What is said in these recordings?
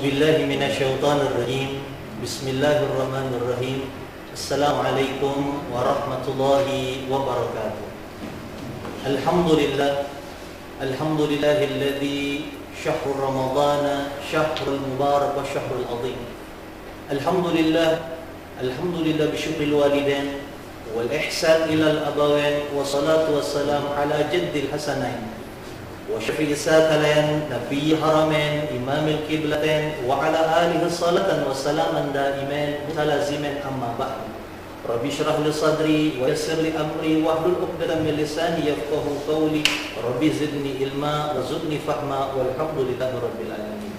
billahi minasyaitonir rajim. Bismillahirrahmanirrahim. Assalamualaikum warahmatullahi wabarakatuh. Alhamdulillah. Alhamdulillahilladzi syahrul ramadana syahrul mubarak wa syahrul azim. Alhamdulillah. Alhamdulillah bisyukril walidain wal ihsan ilal abawain wa salatu wassalam ala jaddil hasanain wa syafi'i sakalain nabiyyi haramain imamil qiblatain wa ala alihi salatan wa salaman daiman mutalaziman amma ba'd. Rabbi shrah li sadri wa yassir li amri wahlul 'uqdatam min lisani yafqahu qawli. Rabbi zidni ilma warzuqni fahma walhamdulillahi rabbil alamin.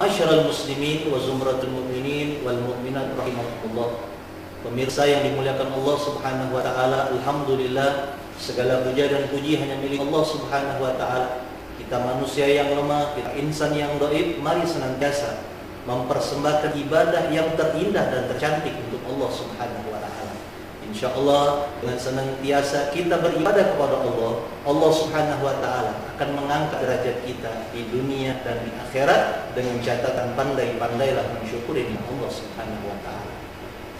Asyaral muslimin wa zumratul mu'minin wal mu'minat rahimakumullah. Pemirsa yang dimuliakan Allah Subhanahu wa taala, alhamdulillah segala puja dan puji hanya milik Allah Subhanahu wa taala. Kita manusia yang lemah, kita insan yang dhaif, mari senantiasa mempersembahkan ibadah yang terindah dan tercantik untuk Allah Subhanahu wa taala. Insyaallah dengan senantiasa kita beribadah kepada Allah, Allah Subhanahu wa taala akan mengangkat derajat kita di dunia dan di akhirat dengan catatan pandai-pandailah mensyukuri nikmat Allah Subhanahu wa taala.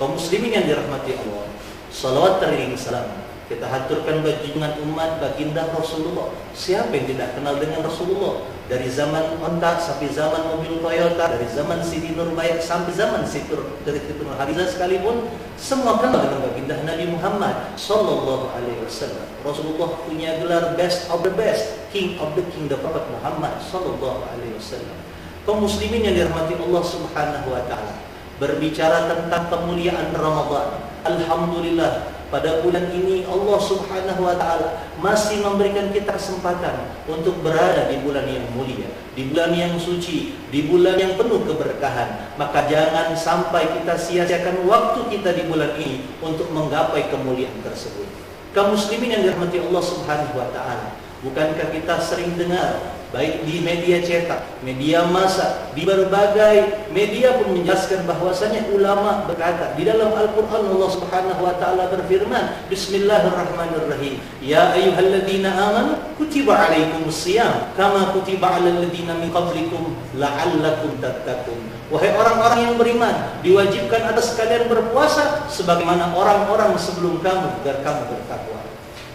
Kaum muslimin yang dirahmati Allah, salawat teriring salam kita haturkan junjungan umat baginda Rasulullah. Siapa yang tidak kenal dengan Rasulullah? Dari zaman onta sampai zaman mobil Toyota, dari zaman Siti Nurbayak sampai zaman Siti Nurhaliza sekalipun, semua kenal dengan baginda Nabi Muhammad sallallahu alaihi wasallam. Rasulullah punya gelar best of the best, king of the king, the Prophet Muhammad sallallahu alaihi wasallam. Kaum muslimin yang dirahmati Allah Subhanahu wa taala, berbicara tentang kemuliaan Ramadan. Alhamdulillah, pada bulan ini Allah Subhanahu wa taala masih memberikan kita kesempatan untuk berada di bulan yang mulia, di bulan yang suci, di bulan yang penuh keberkahan. Maka jangan sampai kita sia-siakan waktu kita di bulan ini untuk menggapai kemuliaan tersebut. Kaum muslimin yang dirahmati Allah Subhanahu wa taala, bukankah kita sering dengar baik di media cetak, media massa, di berbagai media pun menjelaskan bahwasanya ulama berkata di dalam Al-Qur'an Allah Subhanahu wa taala berfirman, Bismillahirrahmanirrahim, ya ayyuhalladzina amanu kutiba alaikumusiyam kama kutiba alal ladzina min qablikum la'allakum tattaqun. Wahai orang-orang yang beriman, diwajibkan atas kalian berpuasa sebagaimana orang-orang sebelum kamu agar kamu bertakwa.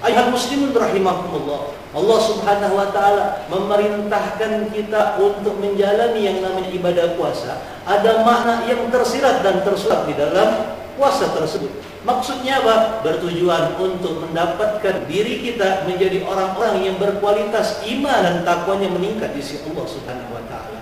Ayuhal muslimun rahimakumullah, Allah Subhanahu wa taala memerintahkan kita untuk menjalani yang namanya ibadah puasa. Ada makna yang tersirat dan tersurat di dalam puasa tersebut. Maksudnya apa? Bertujuan untuk mendapatkan diri kita menjadi orang-orang yang berkualitas iman dan takwanya meningkat di sisi Allah Subhanahu wa taala.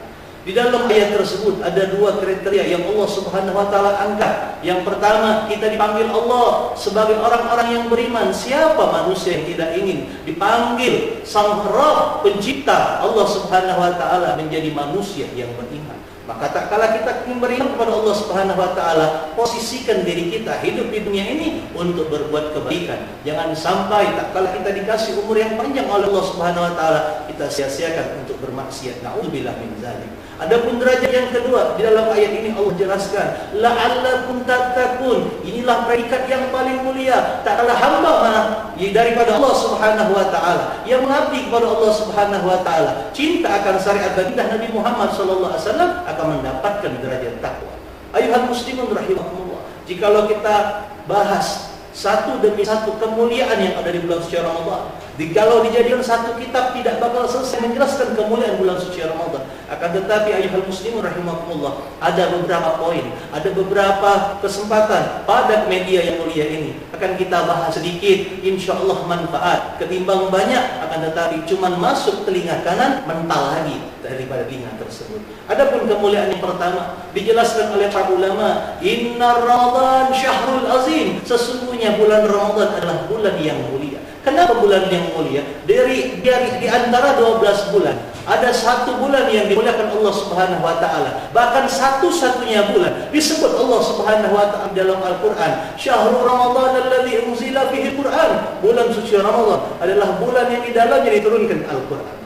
Di dalam ayat tersebut ada dua kriteria yang Allah Subhanahu wa taala angkat. Yang pertama, kita dipanggil Allah sebagai orang-orang yang beriman. Siapa manusia yang tidak ingin dipanggil Sang Rabb Pencipta Allah Subhanahu wa taala menjadi manusia yang beriman? Maka tak kala kita ingin beriman kepada Allah Subhanahu wa taala, posisikan diri kita hidup di dunia ini untuk berbuat kebaikan. Jangan sampai tak kala kita dikasih umur yang panjang oleh Allah Subhanahu wa taala, kita sia-siakan untuk bermaksiat. Na'udzubillah min dzalik. Adapun derajat yang kedua, di dalam ayat ini Allah jelaskan, la'allakum tattaqun. Inilah predikat yang paling mulia. Tak kalah hamba mana daripada Allah Subhanahu wa taala yang mengabdi kepada Allah Subhanahu wa taala, cinta akan syariat baginda Nabi Muhammad sallallahu alaihi wasallam, akan mendapatkan derajat takwa. Ayuhal muslimun rahimakumullah, jikalau kita bahas satu demi satu kemuliaan yang ada di bulan suci Ramadan, jikalau dijadikan satu kitab tidak bakal selesai menjelaskan kemuliaan bulan suci Ramadan. Akan tetapi ayuhal muslimun rahimakumullah, ada beberapa poin, ada beberapa kesempatan pada media yang mulia ini akan kita bahas sedikit, insyaallah manfaat ketimbang banyak. Akan tetapi cuman masuk telinga kanan, mental lagi daripada telinga tersebut. Adapun kemuliaan yang pertama dijelaskan oleh para ulama, inna Ramadan syahrul azim, sesungguhnya bulan Ramadan adalah bulan yang mulia. Kenapa bulan yang mulia? Di antara 12 bulan, ada satu bulan yang dimuliakan Allah Subhanahu wa taala. Bahkan satu-satunya bulan disebut Allah Subhanahu wa taala dalam Al-Qur'an, syahrul Ramadan alladzi unzila fihi Al-Qur'an. Bulan suci Ramadan adalah bulan yang di dalamnya diturunkan Al-Qur'an.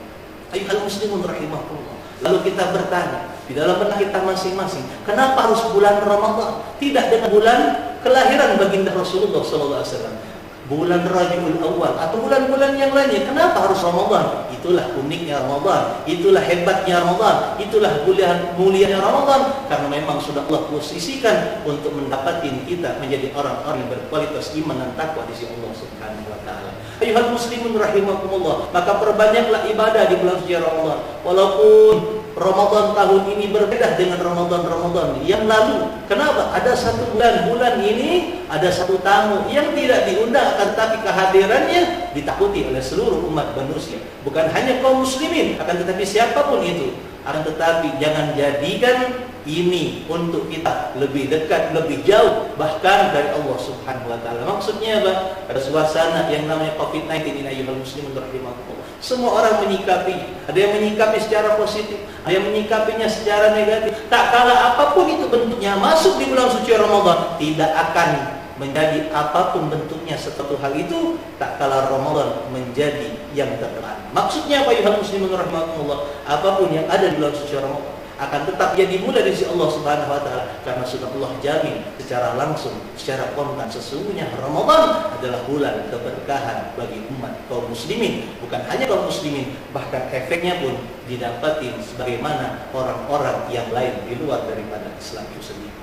Ayyuhal muslimun rahimakumullah. Lalu kita bertanya di dalam benak kita masing-masing, kenapa harus bulan Ramadan? Tidak dengan bulan kelahiran baginda Rasulullah sallallahu alaihi wasallam. bulan Rabiul Awal atau bulan-bulan yang lainnya. Kenapa harus Ramadan? Itulah uniknya Ramadan, itulah hebatnya Ramadan, itulah mulianya Ramadan, karena memang sudah Allah posisikan untuk mendapatkan kita menjadi orang-orang yang berkualitas iman dan takwa di sisi Allah Subhanahu wa taala. Ayuhal muslimun rahimakumullah, maka perbanyaklah ibadah di bulan suci Ramadan. Walaupun Ramadan tahun ini berbeda dengan Ramadan yang lalu. Kenapa? Ada satu bulan ini ada satu tamu yang tidak diundang, akan tetapi kehadirannya ditakuti oleh seluruh umat manusia. Bukan hanya kaum muslimin, akan tetapi siapapun itu. Akan tetapi jangan jadikan ini untuk kita lebih dekat, lebih jauh bahkan dari Allah Subhanahu wa taala. Maksudnya apa? Ada suasana yang namanya COVID-19 ini, ayyuhal muslimun rahimakumullah. Semua orang menyikapi, ada yang menyikapi secara positif, ada yang menyikapinya secara negatif. Tak kala apapun itu bentuknya masuk di bulan suci Ramadan, tidak akan menjadi apapun bentuknya sesuatu hal itu, tak kala Ramadan menjadi yang terdepan. Maksudnya apa, ayuhal muslimun rahimakumullah? Apapun yang ada di bulan suci Ramadan akan tetap jadi mulia di sisi Allah Subhanahu wa taala, karena sudah Allah jamin secara langsung, secara kontan, sesungguhnya Ramadan adalah bulan keberkahan bagi umat kaum muslimin. Bukan hanya kaum muslimin, bahkan efeknya pun didapatin sebagaimana orang-orang yang lain di luar daripada Islam itu sendiri.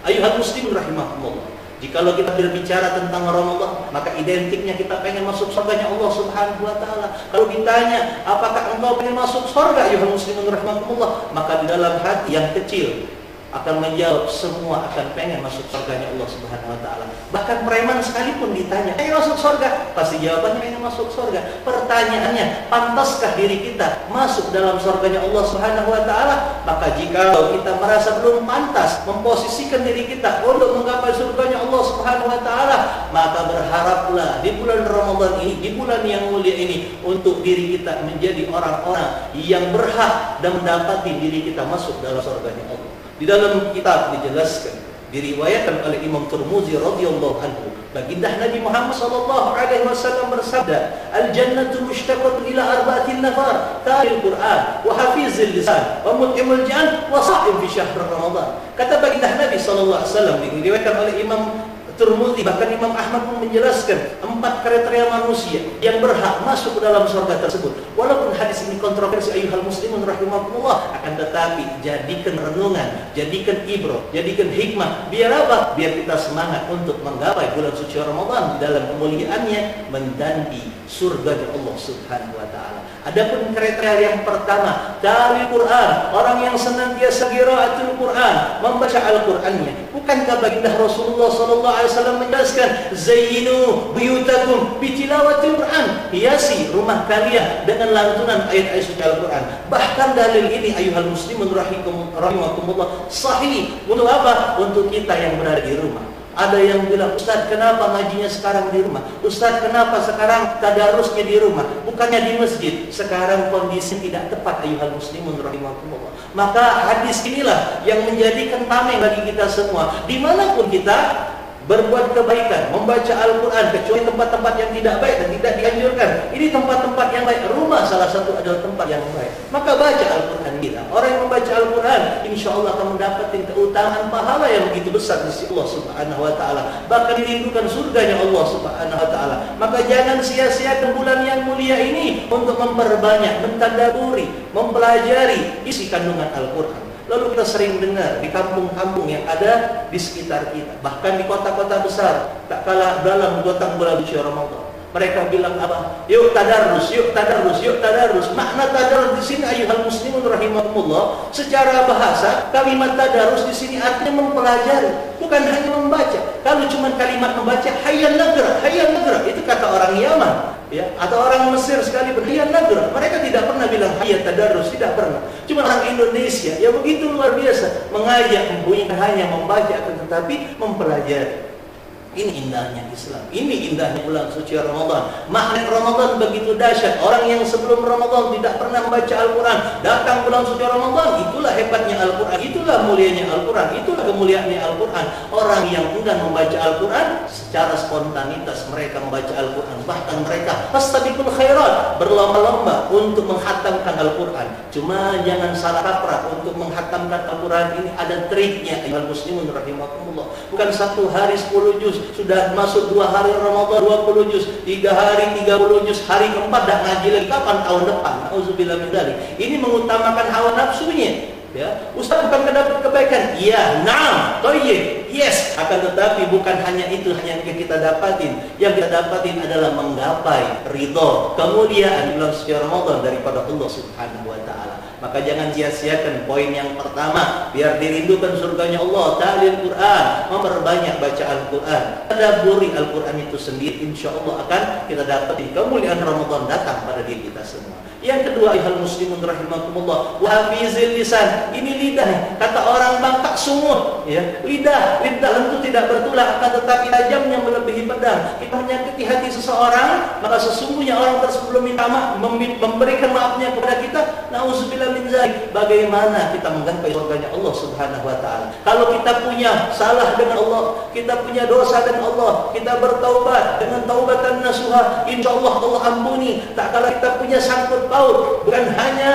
Ayuhal muslimun rahimakumullah, jikalau kita berbicara tentang Ramadan, maka identiknya kita pengen masuk surganya Allah Subhanahu wa taala. Kalau ditanya, apakah engkau pengen masuk surga, ya muslimun rahimakumullah, maka di dalam hati yang kecil akan menjawab semua akan pengen masuk surganya Allah Subhanahu wa taala. Bahkan preman sekalipun ditanya, "Pengen masuk surga?" Pasti jawabannya pengen masuk surga. Pertanyaannya, pantaskah diri kita masuk dalam surganya Allah Subhanahu wa taala? Maka jika kita merasa belum pantas memposisikan diri kita untuk menggapai surganya Allah Subhanahu wa taala, maka berharaplah di bulan Ramadan ini, di bulan yang mulia ini, untuk diri kita menjadi orang-orang yang berhak dan mendapati diri kita masuk dalam surganya Allah. Di dalam kitab dijelaskan, diriwayatkan oleh Imam Tirmidzi radhiyallahu anhu, baginda Nabi Muhammad sallallahu alaihi wasallam bersabda, "Al-jannatu mushtaqatun ila arba'atin nafar, qara'il Qur'an wa hafizil lisan wa mut'imul jan wa sha'im fi syahr Ramadan." Kata baginda Nabi sallallahu alaihi wasallam, diriwayatkan oleh Imam Tirmidzi, bahkan Imam Ahmad pun menjelaskan 4 kriteria manusia yang berhak masuk ke dalam surga tersebut. Walaupun hadis ini kontroversi, ayuhal muslimun rahimakumullah, akan tetapi jadikan renungan, jadikan ibrah, jadikan hikmah. Biar apa? Biar kita semangat untuk menggapai bulan suci Ramadan di dalam kemuliaannya, mendanti surga Allah Subhanahu wa taala. Adapun kriteria yang pertama, dari Quran, orang yang senantiasa qiraatul Quran, membaca Al-Qur'annya. Bukankah baginda Rasulullah sallallahu alaihi wasallam menjelaskan, "Zayyinu buyutakum bitilawatil Quran." Hiasi rumah kalian dengan lantunan ayat-ayat suci Al-Qur'an. Bahkan dalil ini, ayuhal muslimun rahimakumullah, sahih untuk apa? Untuk kita yang berada di rumah. Ada yang bilang, "Ustaz, kenapa ngajinya sekarang di rumah? Ustaz, kenapa sekarang tadarusnya di rumah? Bukannya di masjid?" Sekarang kondisi tidak tepat, ayuhal muslimun rahimakumullah. Maka hadis inilah yang menjadikan tameng bagi kita semua. Dimanapun kita berbuat kebaikan, membaca Al-Quran, kecuali tempat-tempat yang tidak baik dan tidak dianjurkan. Ini tempat-tempat yang baik. Rumah salah satu adalah tempat yang baik. Maka baca Al-Quran kita. Orang yang membaca Al-Quran, insya Allah akan mendapatkan keutamaan pahala yang begitu besar di sisi Allah Subhanahu wa taala. Bahkan dirindukan surganya Allah Subhanahu wa taala. Maka jangan sia-siakan bulan yang mulia ini untuk memperbanyak, mentadaburi, mempelajari isi kandungan Al-Quran. Lalu kita sering dengar di kampung-kampung yang ada di sekitar kita, bahkan di kota-kota besar, tak kalah dalam gotong bulan suci Ramadan, mereka bilang apa? Yuk tadarus, yuk tadarus, yuk tadarus. Makna tadarus di sini, ayuhal muslimun rahimakumullah, secara bahasa kalimat tadarus di sini artinya mempelajari, bukan hanya membaca. Kalau cuma kalimat membaca, hayyan nagra, itu kata orang Yaman, ya, atau orang Mesir sekalipun, hayyan nagra, mereka tidak pernah bilang hayyan tadarus, tidak pernah. Cuma orang Indonesia yang begitu luar biasa mengajak, bukan hanya membaca, tetapi mempelajari. Ini indahnya Islam, ini indahnya bulan suci Ramadan. Makna Ramadan begitu dahsyat. Orang yang sebelum Ramadan tidak pernah membaca Al-Quran, datang bulan suci Ramadan, itulah hebatnya Al-Quran, itulah mulianya Al-Quran, itulah kemuliaannya Al-Quran. Orang yang enggan membaca Al-Quran, secara spontanitas mereka membaca Al-Quran. Bahkan mereka fastabiqul khairat, berlomba-lomba untuk menghatamkan Al-Quran. Cuma jangan salah kaprah, untuk menghatamkan Al-Quran ini ada triknya, ayuhal muslimun rahimakumullah. Bukan satu hari 10 juz, sudah masuk 2 hari Ramadan 20 juz, 3 hari 30 juz, hari keempat dah ngaji lagi, kapan tahun depan? Nauzubillah min dzalik. Ini mengutamakan hawa nafsunya. Ya, Ustaz bukan dapat kebaikan. Iya, naam, thayyib. Yes, akan tetapi bukan hanya itu yang kita dapatin. Yang kita dapatin adalah menggapai ridha, kemuliaan di bulan suci Ramadan daripada Allah Subhanahu wa taala. Maka jangan sia-siakan poin yang pertama, biar dirindukan surganya Allah, ta'lil Quran, memperbanyak bacaan Quran. Tadabburi Al-Quran itu sendiri, insyaallah akan kita dapati kemuliaan Ramadan datang pada diri kita semua. Yang kedua, ayuhal muslimun rahimakumullah, wa hafizil lisan. Ini lidah, kata orang Bangka sungguh, ya. Lidah tentu tidak bertulah, akan tetapi tajamnya melebihi pedang. Kita menyakiti hati seseorang, maka sesungguhnya orang tersebut belum minta maaf, memberikan maafnya kepada kita. Nauzubillah min dzalik. Bagaimana kita menggapai surganya Allah Subhanahu wa taala? Kalau kita punya salah dengan Allah, kita punya dosa dengan Allah, kita bertaubat dengan taubatan nasuha, insyaallah Allah ampuni. Tak kala kita punya sangkut paut, bukan hanya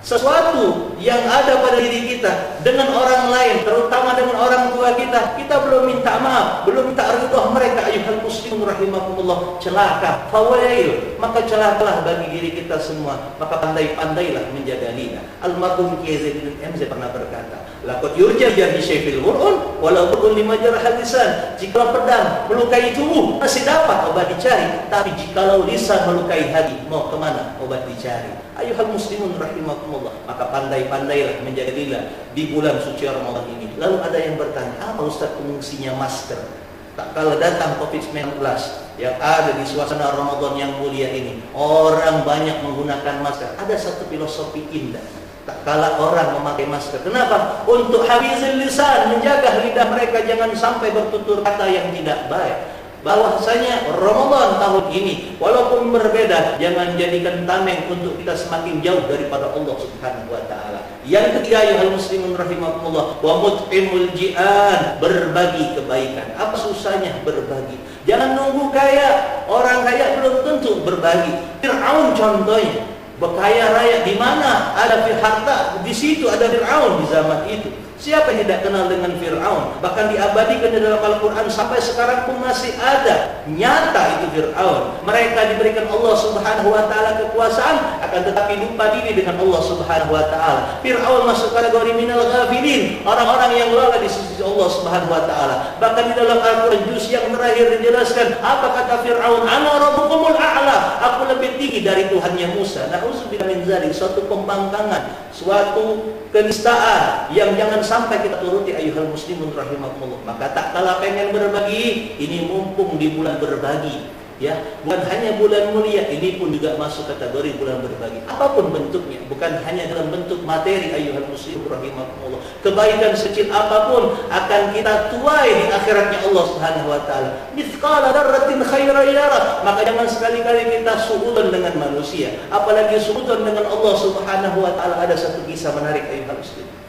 sesuatu yang ada pada diri kita dengan orang lain, terutama dengan orang tua kita, kita belum minta maaf, belum minta ridha mereka, ayuhal muslimun rahimakumullah, celaka, fawail, maka celakalah bagi diri kita semua. Maka pandai-pandailah menjaga lidah. Almarhum Kiai Zainuddin MZ pernah berkata, laqad yurja bi syayfil qur'an walau qur'un lima jarahal lisan. Jika pedang melukai tubuh masih dapat obat dicari, tapi jikalau lisan melukai hati, mau kemana obat dicari? Ayuhal muslimun rahimakumullah, maka pandai-pandailah menjaga lidah di bulan suci Ramadan ini. Lalu ada yang bertanya, apa Ustaz fungsinya masker? Tak kala datang COVID-19 yang ada di suasana Ramadan yang mulia ini, orang banyak menggunakan masker. Ada satu filosofi indah. Tak kala orang memakai masker, kenapa? Untuk hafizil lisan, menjaga lidah mereka jangan sampai bertutur kata yang tidak baik. Bahwasanya Ramadan tahun ini walaupun berbeda, jangan jadikan tameng untuk kita semakin jauh daripada Allah Subhanahu wa taala. Yang ketiga, ya muslimin rahimakumullah, wa mut'imul ji'an, berbagi kebaikan. Apa susahnya berbagi? Jangan nunggu kaya, orang kaya belum tentu berbagi. Fir'aun contohnya, berkaya raya di mana ada harta, di situ ada Fir'aun di zaman itu. Siapa yang tidak kenal dengan Fir'aun? Bahkan diabadikan di dalam Al-Quran sampai sekarang pun masih ada. Nyata itu Fir'aun. Mereka diberikan Allah Subhanahu wa taala kekuasaan, akan tetapi lupa diri dengan Allah Subhanahu wa taala. Fir'aun masuk kategori minal ghafilin, orang-orang yang lalai di sisi Allah Subhanahu wa taala. Bahkan di dalam Al-Quran juz yang terakhir dijelaskan, apa kata Fir'aun? Ana rabbukumul a'la, aku lebih tinggi dari Tuhannya Musa. Nauzubillah min dzalik, suatu pembangkangan, suatu kenistaan yang jangan sampai kita turuti ayuhal muslimun rahimakumullah. Maka tak kalah pengen berbagi, ini mumpung di bulan berbagi. Ya, bukan hanya bulan mulia, ini pun juga masuk kategori bulan berbagi. Apapun bentuknya, bukan hanya dalam bentuk materi ayuhal muslimun rahimakumullah. Kebaikan sekecil apapun akan kita tuai di akhiratnya Allah Subhanahu wa taala. Mithqala dzarratin khairan yarah. Maka jangan sekali-kali kita suudzon dengan manusia, apalagi suudzon dengan Allah Subhanahu wa taala. Ada satu kisah menarik ayuhal muslimin.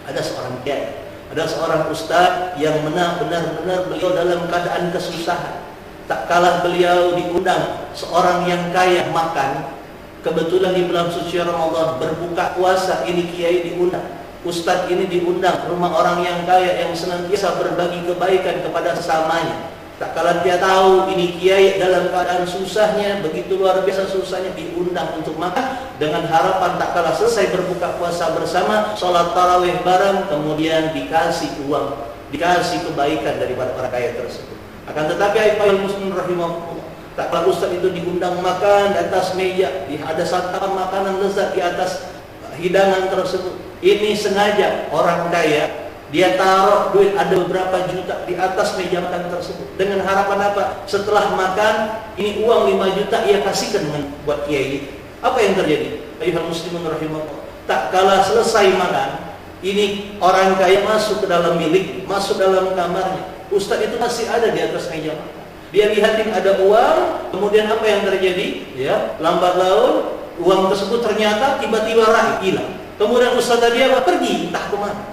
Ada seorang kiai, ada seorang ustaz yang benar-benar beliau dalam keadaan kesusahan. Tak kalah beliau diundang seorang yang kaya makan. Kebetulan di bulan suci Ramadan berbuka puasa, ini kiai diundang, ustaz ini diundang rumah orang yang kaya yang senantiasa berbagi kebaikan kepada sesamanya. Tak kalah dia tahu ini kiai dalam keadaan susahnya, begitu luar biasa susahnya, diundang untuk makan dengan harapan tak kalah selesai berbuka puasa bersama, sholat tarawih bareng, kemudian dikasih uang, dikasih kebaikan daripada orang kaya tersebut. Akan tetapi ayuhal muslimin rahimahullah, tak kalah ustaz itu diundang makan di atas meja, ada santapan makanan lezat di atas hidangan tersebut. Ini sengaja orang kaya, dia taruh duit ada beberapa juta di atas meja makan tersebut. Dengan harapan apa? Setelah makan, ini uang 5 juta ia kasihkan dengan buat kiai. Apa yang terjadi? Ayuhal muslimin rahimahullah, tak kalah selesai makan, ini orang kaya masuk ke dalam bilik, masuk dalam kamarnya. Ustaz itu masih ada di atas meja makan. Dia lihatin ada uang, kemudian apa yang terjadi? Ya, lambat laun uang tersebut ternyata tiba-tiba hilang. Kemudian ustaz tadi apa? Pergi, entah kemana.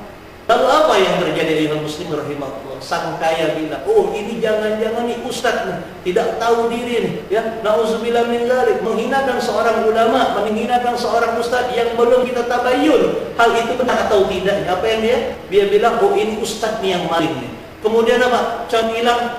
Lalu apa yang terjadi ayuhal muslim rahimahullah? Sang kaya bilang, oh ini jangan-jangan nih ustaz nih, tidak tahu diri nih, ya. Nauzubillah min dzalik, menghinakan seorang ulama, menghinakan seorang ustaz yang belum kita tabayyun hal itu benar atau tidak. Apa yang dia bilang, oh ini ustaz nih yang maling nih. Kemudian apa?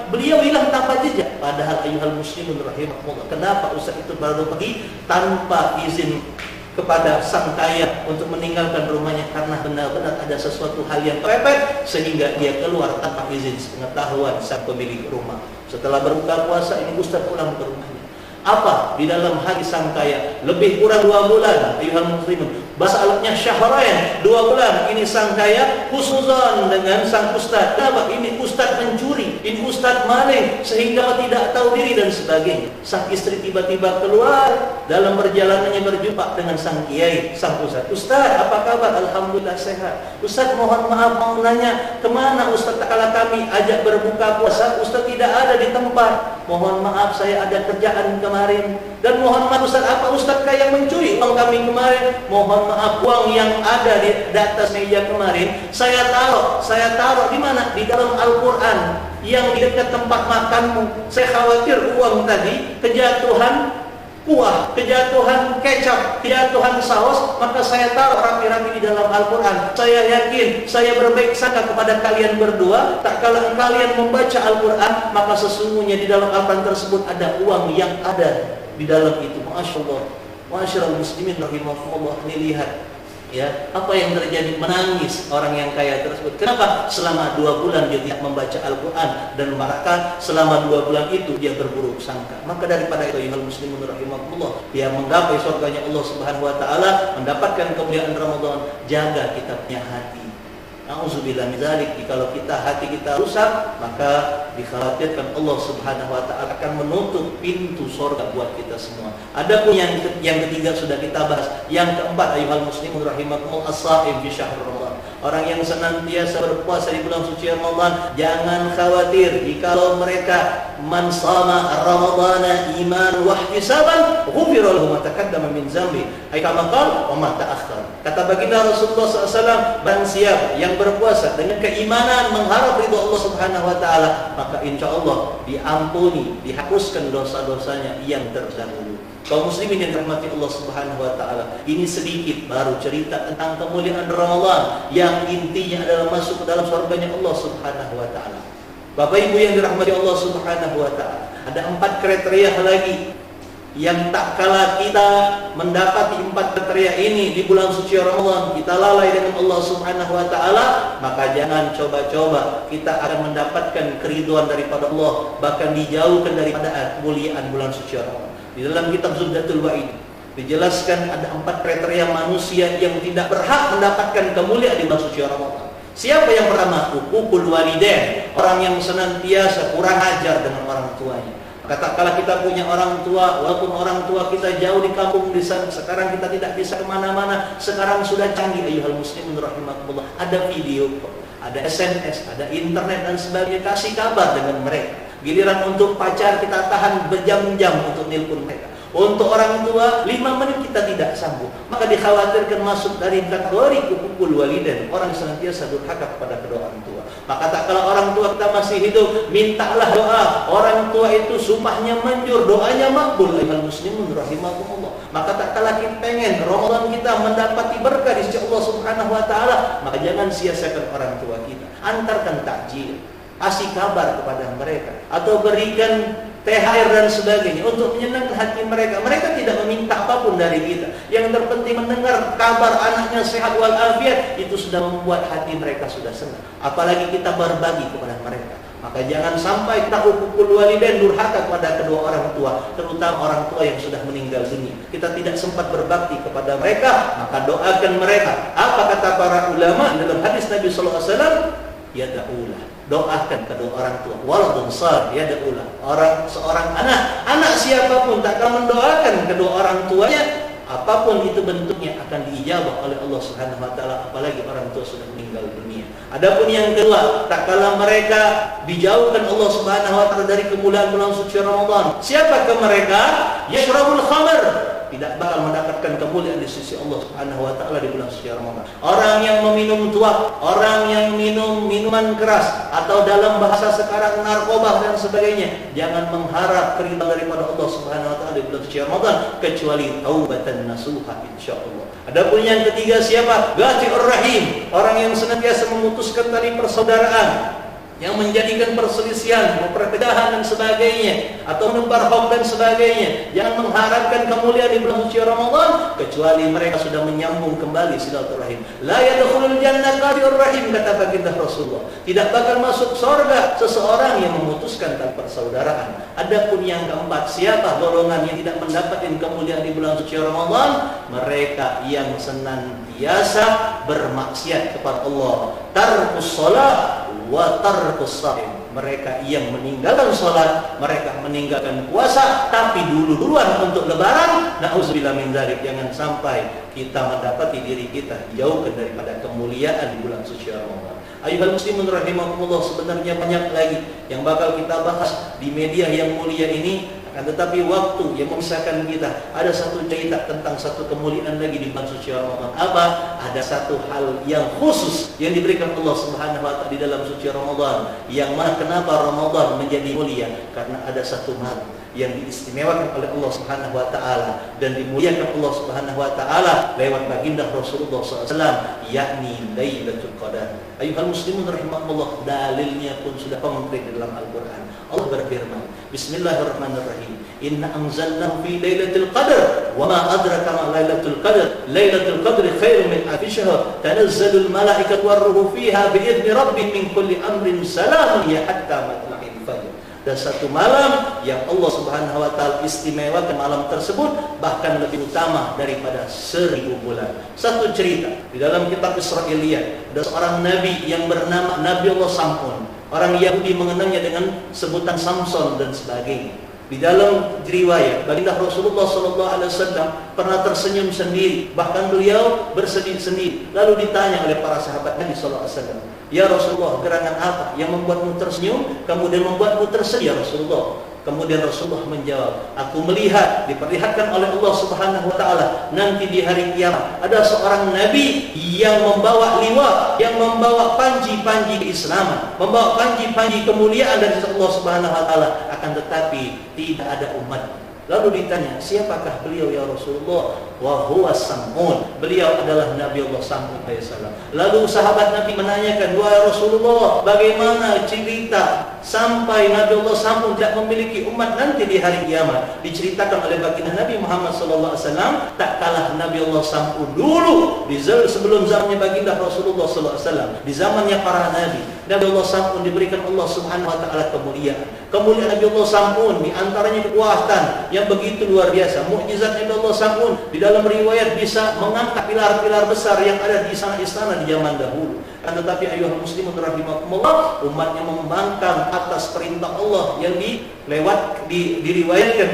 Beliau hilang tanpa jejak. Padahal ayuhal muslimun rahimahullah, kenapa Ustaz itu baru pergi tanpa izin kepada sang kaya untuk meninggalkan rumahnya? Karena benar-benar ada sesuatu hal yang kepepet sehingga dia keluar tanpa izin pengetahuan sang pemilik rumah. Setelah berbuka puasa ini Ustaz pulang ke rumahnya. Apa di dalam hati sang kaya? Lebih kurang 2 bulan, ayuhal muslimun. Bahasa Arabnya syahrain, 2 bulan. Ini sang kaya husnuzan dengan sang ustaz. Kenapa? Ini ustaz mencuri, ini ustaz maling, sehingga tidak tahu diri dan sebagainya. Sang istri tiba-tiba keluar dalam perjalanannya berjumpa dengan sang kiai, sang ustaz. Ustaz, apa kabar? Alhamdulillah sehat. Ustaz, mohon maaf mau nanya, kemana Ustaz? Kala kami ajak berbuka puasa, Ustaz tidak ada di tempat. Mohon maaf, saya ada kerjaan kemarin. Dan mohon maaf Ustaz, apa Ustaz yang mencuri uang kami kemarin? Mohon maaf, uang yang ada di atas meja kemarin saya taruh di mana? Di dalam Al-Quran yang di dekat tempat makanmu. Saya khawatir uang tadi kejatuhan kuah, kejatuhan kecap, kejatuhan saus, maka saya taruh rapi-rapi di dalam Al-Quran. Saya yakin, saya berbaik sangka kepada kalian berdua, tak kala kalian membaca Al-Quran, maka sesungguhnya di dalam Al-Quran tersebut ada uang yang ada di dalam itu. Masya Allah, masyaallah muslimin rahimahullah. Ini lihat ya, apa yang terjadi, menangis orang yang kaya tersebut. Kenapa? Selama 2 bulan dia tidak membaca Al-Quran, dan maka selama 2 bulan itu dia berburuk sangka. Maka daripada itu ayuhal muslimun rahimahullah, dia menggapai surganya Allah Subhanahu wa taala, mendapatkan kemuliaan Ramadan. Jaga kita punya hati. Nauzubillah min dzalik. Kalau hati kita rusak, maka dikhawatirkan Allah Subhanahu wa taala akan menutup pintu surga buat kita semua. Adapun yang ketiga sudah kita bahas. Yang keempat ayuhal muslimun rahimakumullah, as-shaim fi syahr Ramadan. Orang yang senantiasa berpuasa di bulan suci Ramadan, jangan khawatir jikalau mereka man shama ramadhana iman wa ihtisaban ghufira lahu ma taqaddama min dzambi. Ai kama qala wa ma ta'akhkhar. Kata baginda Rasulullah SAW, barang siapa yang berpuasa dengan keimanan mengharap ridha Allah Subhanahu wa taala, maka insya Allah diampuni, dihapuskan dosa-dosanya yang terdahulu. Kaum muslimin yang dirahmati Allah Subhanahu wa taala, ini sedikit baru cerita tentang kemuliaan Ramadan yang intinya adalah masuk ke dalam surganya Allah Subhanahu wa taala. Bapak Ibu yang dirahmati Allah Subhanahu wa taala, ada 4 kriteria lagi yang tak kala kita mendapati 4 kriteria ini di bulan suci Ramadan, kita lalai dengan Allah Subhanahu wa taala, maka jangan coba-coba kita akan mendapatkan keriduan daripada Allah, bahkan dijauhkan daripada kemuliaan bulan suci Ramadan. Di dalam kitab Zubdatul Wa'id dijelaskan ada 4 kriteria manusia yang tidak berhak mendapatkan kemuliaan di bulan suci Ramadan. Siapa yang pertama? Uququl walidain, orang yang senantiasa kurang ajar dengan orang tuanya. Katakanlah kita punya orang tua, walaupun orang tua kita jauh di kampung di sana, sekarang kita tidak bisa kemana-mana. Sekarang sudah canggih ayuhal muslimin rahimakumullah, ada video, ada SMS, ada internet dan sebagainya. Kasih kabar dengan mereka. Giliran untuk pacar kita tahan berjam-jam untuk nelpon mereka. Untuk orang tua 5 menit kita tidak sanggup, maka dikhawatirkan masuk dari kategori uququl walidain, orang senantiasa durhaka kepada kedua orang tua. Maka tak kala orang tua kita masih hidup, mintalah doa. Orang tua itu sumpahnya manjur, doanya makbul. Ayuhal muslimun rahimakumullah. Maka tak kala kita pengen Ramadan kita mendapati berkah di sisi Allah Subhanahu wa taala, maka jangan sia-siakan orang tua kita. Antarkan takjil, kasih kabar kepada mereka, atau berikan THR dan sebagainya untuk menyenangkan hati mereka. Mereka tidak meminta apapun dari kita. Yang terpenting mendengar kabar anaknya sehat walafiat, itu sudah membuat hati mereka sudah senang. Apalagi kita berbagi kepada mereka. Maka jangan sampai kita uququl walidain, durhaka kepada kedua orang tua, terutama orang tua yang sudah meninggal dunia. Kita tidak sempat berbakti kepada mereka, maka doakan mereka. Apa kata para ulama dalam hadis Nabi sallallahu alaihi wasallam? Yada'ulah, doakan kedua orang tua. Waladun salih yada'ulah, seorang anak siapapun tak akan mendoakan kedua orang tuanya, apapun itu bentuknya akan diijabah oleh Allah Subhanahu wa taala, apalagi orang tua sudah meninggal dunia. Adapun yang kedua, tak kala mereka dijauhkan Allah Subhanahu wa taala dari kemuliaan bulan suci Ramadan. Siapa ke mereka? Yashrabul khamar, tidak bakal mendapatkan kemuliaan di sisi Allah Subhanahu wa taala di bulan suci Ramadan. Orang yang meminum tuak, orang yang minum minuman keras, atau dalam bahasa sekarang narkoba dan sebagainya, jangan mengharap keridhaan daripada Allah Subhanahu wa taala di bulan suci Ramadan kecuali taubatan nasuha insyaallah. Adapun yang ketiga siapa? Ghafirur rahim, orang yang senantiasa memutuskan tali persaudaraan. yang menjadikan perselisihan, perpecahan dan sebagainya, atau menebar hoax dan sebagainya. Jangan mengharapkan kemuliaan di bulan suci Ramadan kecuali mereka sudah menyambung kembali silaturahim. La yadkhulul jannah qati'ur rahim, kata baginda Rasulullah. Tidak bakal masuk surga seseorang yang memutuskan tali persaudaraan. Adapun yang keempat, siapa golongan yang tidak mendapatkan kemuliaan di bulan suci Ramadan? Mereka yang senantiasa bermaksiat kepada Allah. Tarkus shalah wa tarkus shaum. Mereka yang meninggalkan sholat, mereka meninggalkan puasa, tapi duluan untuk lebaran. Na'udzubillah min dzalik. Jangan sampai kita mendapati diri kita jauhkan daripada kemuliaan di bulan suci Ramadan. Ayuhal muslimun rahimakumullah, sebenarnya banyak lagi yang bakal kita bahas di media yang mulia ini. Akan tetapi waktu yang memisahkan kita. Ada satu cerita tentang satu kemuliaan lagi di bulan suci Ramadan. Apa? Ada satu hal yang khusus yang diberikan Allah Subhanahu wa taala di dalam suci Ramadan. Yang mana kenapa Ramadan menjadi mulia? Karena ada satu malam yang diistimewakan oleh Allah Subhanahu wa taala dan dimuliakan Allah Subhanahu wa taala lewat baginda Rasulullah SAW, yakni Lailatul Qadar. Ayuhal muslimun rahimakumullah, dalilnya pun sudah konkret di dalam Al-Qur'an. Allah berfirman, Bismillahirrahmanirrahim. Inna anzalnahu fi Lailatul Qadar wa ma adraka ma Lailatul Qadar. Lailatul Qadr khairun min alfi syahr. Tanazzalul malaikatu war-ruhu fiha bi idzni rabbihim min kulli amrin salamun hiya hatta matla'il fajr. Dan satu malam yang Allah Subhanahu wa taala istimewakan malam tersebut bahkan lebih utama daripada 1000 bulan. Satu cerita di dalam kitab Israiliyat, ada seorang nabi yang bernama Nabi Allah Sam'un. Orang Yahudi mengenalnya dengan sebutan Samson dan sebagainya. Di dalam riwayat, baginda Rasulullah SAW pernah tersenyum sendiri, bahkan beliau bersedih sendiri. Lalu ditanya oleh para sahabat Nabi SAW, ya Rasulullah, gerangan apa yang membuatmu tersenyum, kemudian membuatmu tersedih ya Rasulullah? Kemudian Rasulullah menjawab, aku melihat, diperlihatkan oleh Allah Subhanahu wa taala nanti di hari kiamat ada seorang nabi yang membawa liwa, yang membawa panji-panji keislaman, membawa panji-panji kemuliaan dari Allah Subhanahu wa taala, akan tetapi tidak ada umat. Lalu ditanya, siapakah beliau ya Rasulullah? Wa huwa Sam'un. Beliau adalah Nabi Allah Sam'un alaihissalam. Lalu sahabat Nabi menanyakan, wahai Rasulullah, bagaimana cerita sampai Nabi Allah Sam'un tidak memiliki umat nanti di hari kiamat? Diceritakan oleh baginda Nabi Muhammad SAW, tak kalah Nabi Allah Sam'un dulu sebelum zamannya baginda Rasulullah SAW, di zamannya para nabi. Nabi Allah Sam'un diberikan Allah Subhanahu wa taala kemuliaan. Kemuliaan Nabi Allah Sam'un di antaranya kekuatan yang begitu luar biasa. Mukjizat Nabi Allah Sam'un di dalam riwayat bisa mengangkat pilar-pilar besar yang ada di istana-istana di zaman dahulu. Akan tetapi ayuhal muslimun rahimakumullah, umatnya membangkang atas perintah Allah yang diriwayatkan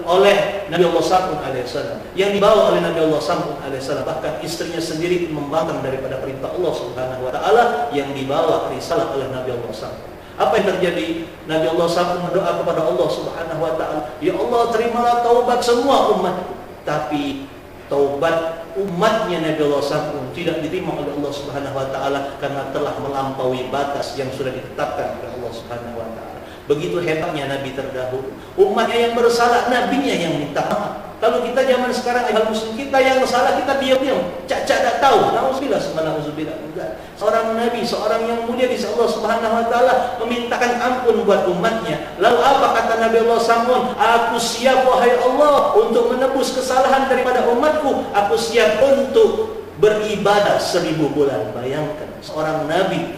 oleh Nabi Allah Sam'un alaihissalam, yang dibawa oleh Nabi Allah Sam'un alaihissalam. Bahkan istrinya sendiri membangkang daripada perintah Allah Subhanahu wa taala yang dibawa risalah oleh Nabi Allah Sam'un. Apa yang terjadi? Nabi Allah Sam'un berdoa kepada Allah Subhanahu wa taala, ya Allah, terimalah taubat semua umatku. Tapi taubat umatnya Nabi Allah Sam'un tidak diterima oleh Allah Subhanahu wa taala karena telah melampaui batas yang sudah ditetapkan oleh Allah Subhanahu wa taala. Begitu hebatnya Nabi terdahulu. Umatnya yang bersalah, nabinya yang minta maaf. Kalau kita zaman sekarang, ayuhal muslim, kita yang salah kita diam-diam, cak-cak tak tahu. Nauzubillah, nauzubillah. Seorang nabi, seorang yang mulia di Allah Subhanahu wa taala memintakan ampun buat umatnya. Lalu apa kata Nabi Allah Sam'un? Aku siap wahai Allah untuk menebus kesalahan daripada umatku. Aku siap untuk beribadah 1000 bulan. Bayangkan seorang nabi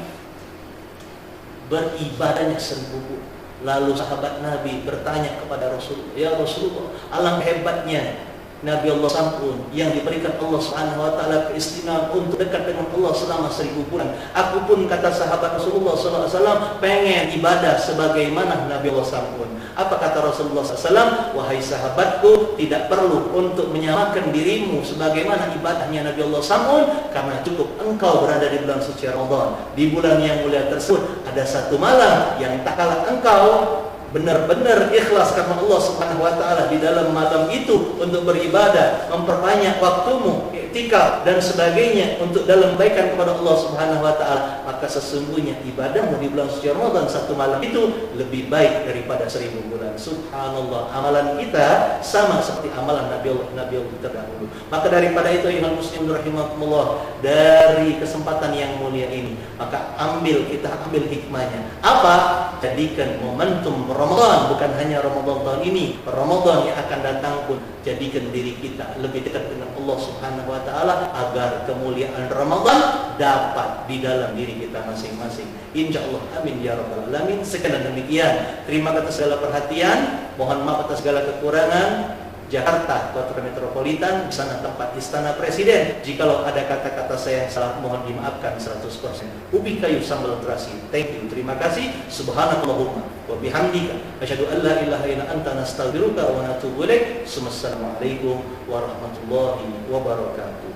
beribadahnya 1000 bulan. Lalu sahabat Nabi bertanya kepada Rasulullah, ya Rasulullah, alangkah hebatnya Nabi Allah Sam'un yang diberikan Allah Subhanahu wa taala keistimewaan untuk dekat dengan Allah selama 1000 bulan. Aku pun, kata sahabat Rasulullah SAW, pengen ibadah sebagaimana Nabi Allah Sam'un. Apa kata Rasulullah SAW? Wahai sahabatku, tidak perlu untuk menyamakan dirimu sebagaimana ibadahnya Nabi Allah Sam'un, karena cukup engkau berada di bulan suci Ramadan. Di bulan yang mulia tersebut ada satu malam yang tak kalah engkau benar-benar ikhlas karena Allah Subhanahu wa taala di dalam malam itu untuk beribadah, memperbanyak waktumu, iktikaf dan sebagainya untuk dalam kebaikan kepada Allah Subhanahu wa taala, maka sesungguhnya ibadahmu di bulan suci Ramadan satu malam itu lebih baik daripada 1000 bulan. Subhanallah, amalan kita sama seperti amalan Nabi Allah terdahulu. Maka daripada itu ayuhal muslimin rahimakumullah, dari kesempatan yang mulia ini, maka kita ambil hikmahnya. Apa? Jadikan momentum Ramadan, bukan hanya Ramadan tahun ini, Ramadan yang akan datang pun, jadikan diri kita lebih dekat dengan Allah Subhanahu wa taala agar kemuliaan Ramadan dapat di dalam diri kita masing-masing. Insyaallah, amin ya rabbal alamin. Sekian dan demikian. Terima kasih atas segala perhatian, mohon maaf atas segala kekurangan. Jakarta, Kota Metropolitan, di sana tempat Istana Presiden. Jikalau ada kata-kata saya yang salah, mohon dimaafkan 100%. Ubi kayu sambal terasi. Thank you, terima kasih. Subhanallahumma wa bihamdika asyhadu an la ilaha illa anta nastaghfiruka wa natubu ilaik. Wassalamualaikum warahmatullahi wabarakatuh.